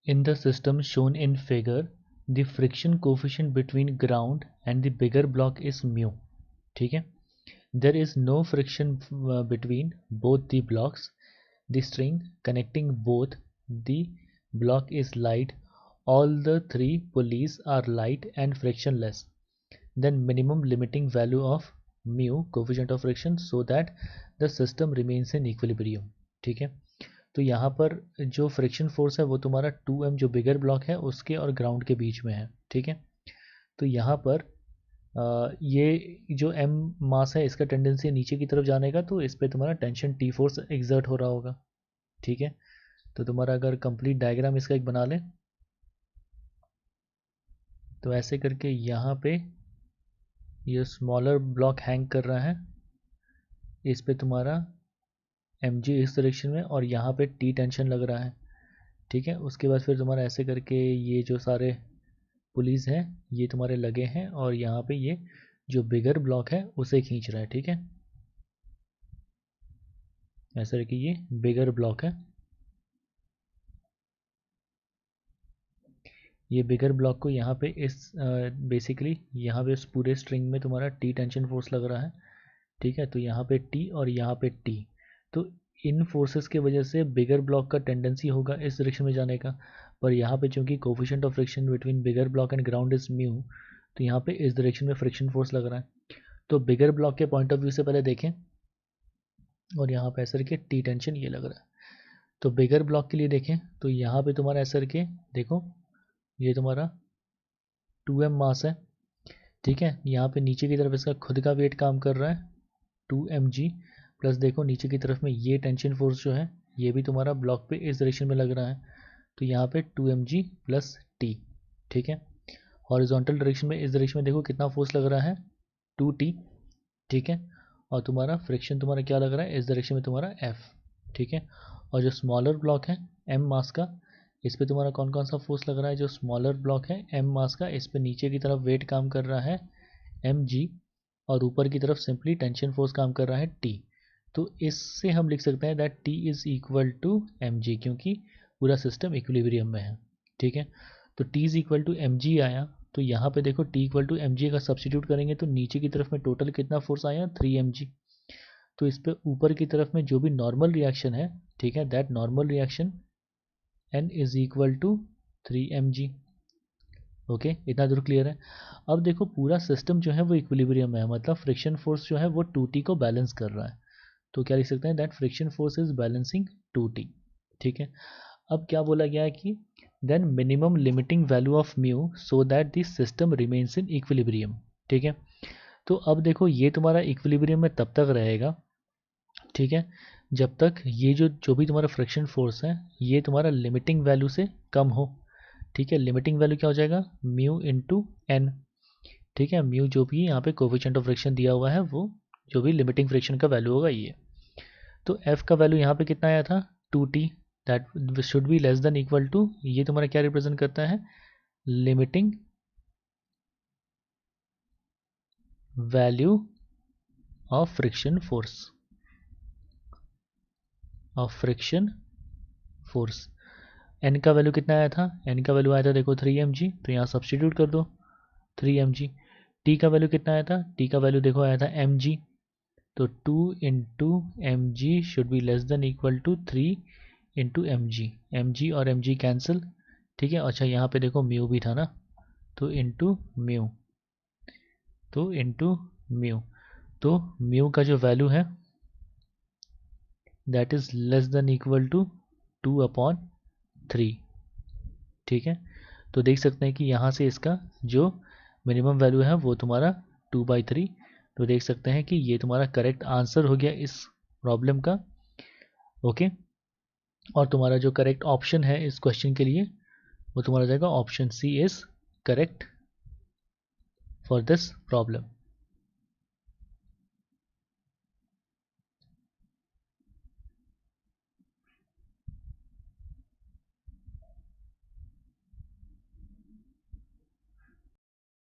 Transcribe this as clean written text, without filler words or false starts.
In the system shown in figure, the friction coefficient between ground and the bigger block is mu. ठीक है. There is no friction between both the blocks. The string connecting both the block is light. All the three pulleys are light and frictionless. Then minimum limiting value of mu, coefficient of friction, so that the system remains in equilibrium. ठीक है. तो यहाँ पर जो friction force है वो तुम्हारा 2m जो बिगर ब्लॉक है उसके और ग्राउंड के बीच में है. ठीक है. तो यहाँ पर ये जो m मास है इसका टेंडेंसी नीचे की तरफ जाने का, तो इस पर तुम्हारा टेंशन T फोर्स एग्जर्ट हो रहा होगा. ठीक है. तो तुम्हारा अगर कंप्लीट डायग्राम इसका एक बना ले तो ऐसे करके यहाँ पे ये स्मॉलर ब्लॉक हैंग कर रहा है, इस पे तुम्हारा mg इस डायरेक्शन में और यहाँ पे T टेंशन लग रहा है. ठीक है. उसके बाद फिर तुम्हारा ऐसे करके ये जो सारे पुलीज हैं ये तुम्हारे लगे हैं और यहाँ पे ये जो बिगर ब्लॉक है उसे खींच रहा है. ठीक है. ऐसा कि ये बिगर ब्लॉक है, ये बिगर ब्लॉक को यहाँ पे इस बेसिकली यहाँ पे इस पूरे स्ट्रिंग में तुम्हारा T टेंशन फोर्स लग रहा है. ठीक है. तो यहाँ पे T और यहाँ पे T, तो इन फोर्सेस के वजह से बिगर ब्लॉक का टेंडेंसी होगा इस डायरेक्शन में जाने का. पर यहाँ पे चूंकि coefficient of friction between bigger block and ground is mu, तो यहाँ पे इस डायरेक्शन में फ्रिक्शन फोर्स लग रहा है. तो बिगर ब्लॉक के पॉइंट ऑफ व्यू से पहले देखें, और यहाँ पे ऐसा के टी टेंशन ये लग रहा है. तो बिगर ब्लॉक के लिए देखें तो यहाँ पे तुम्हारा ऐसा के देखो ये तुम्हारा 2m मास है. ठीक है. यहाँ पे नीचे की तरफ इसका खुद का वेट काम कर रहा है 2mg, प्लस देखो नीचे की तरफ में ये टेंशन फोर्स जो है ये भी तुम्हारा ब्लॉक पे इस डायरेक्शन में लग रहा है. तो यहाँ पे 2mg प्लस t. ठीक है. हॉरिजॉन्टल डायरेक्शन में इस डायरेक्शन में देखो कितना फोर्स लग रहा है 2t. ठीक है. और तुम्हारा फ्रिक्शन तुम्हारा क्या लग रहा है इस डायरेक्शन में तुम्हारा f. ठीक है. और जो स्मॉलर ब्लॉक है m मास का, इस पे तुम्हारा कौन कौन सा फोर्स लग रहा है, जो स्मॉलर ब्लॉक है m मास का, इस पे नीचे की तरफ वेट काम कर रहा है mg और ऊपर की तरफ सिंपली टेंशन फोर्स काम कर रहा है t. तो इससे हम लिख सकते हैं that t is equal to mg, क्योंकि पूरा सिस्टम इक्विलिब्रियम में है. ठीक है. तो t is equal to mg आया, तो यहाँ पे देखो t इक्वल टू mg का सब्सटीट्यूट करेंगे तो नीचे की तरफ में टोटल कितना फोर्स आया 3mg. तो इस पे ऊपर की तरफ में जो भी नॉर्मल रिएक्शन है, ठीक है, that normal reaction n is equal to 3mg. Okay. इतना दूर क्लियर है. अब देखो पूरा सिस्टम जो है वो इक्विलिब्रियम में है, मतलब फ्रिक्शन फोर्स जो है वो 2t को बैलेंस कर रहा है. तो क्या लिख सकते हैं that friction force is balancing 2t. ठीक है. अब क्या बोला गया है कि then minimum limiting value of mu so that this system remains in equilibrium. ठीक है. तो अब देखो ये तुम्हारा इक्विलिब्रियम में तब तक रहेगा, ठीक है, जब तक ये जो भी तुम्हारा फ्रिक्शन फोर्स है ये तुम्हारा लिमिटिंग वैल्यू से कम हो. ठीक है. लिमिटिंग वैल्यू क्या हो जाएगा म्यू इंटू एन. ठीक है. म्यू जो भी यहाँ पे कोफिशिएंट ऑफ फ्रिक्शन दिया हुआ है वो जो भी लिमिटिंग फ्रिक्शन का वैल्यू होगा ये. तो f का वैल्यू यहाँ पे कितना आया था 2t, that should be less than equal to, ये तुम्हारा क्या रिप्रेजेंट करता है limiting value of friction force, of friction force. n का वैल्यू कितना आया था, n का वैल्यू आया था देखो 3mg, तो यहाँ सब्सटीट्यूट कर दो 3mg. t का वैल्यू कितना आया था, t का वैल्यू देखो आया था mg, तो 2 into m g should be less than equal to 3 into m g और एम जी कैंसिल. ठीक है. अच्छा यहाँ पे देखो म्यू भी था ना, तो इंटू म्यू, तो इंटू म्यू, तो म्यू का जो वैल्यू है that is less than equal to 2/3. ठीक है. तो देख सकते हैं कि यहाँ से इसका जो मिनिमम वैल्यू है वो तुम्हारा 2/3. तो देख सकते हैं कि ये तुम्हारा करेक्ट आंसर हो गया इस प्रॉब्लम का. ओके. और तुम्हारा जो करेक्ट ऑप्शन है इस क्वेश्चन के लिए वो तुम्हारा जाएगा option C is correct for this problem.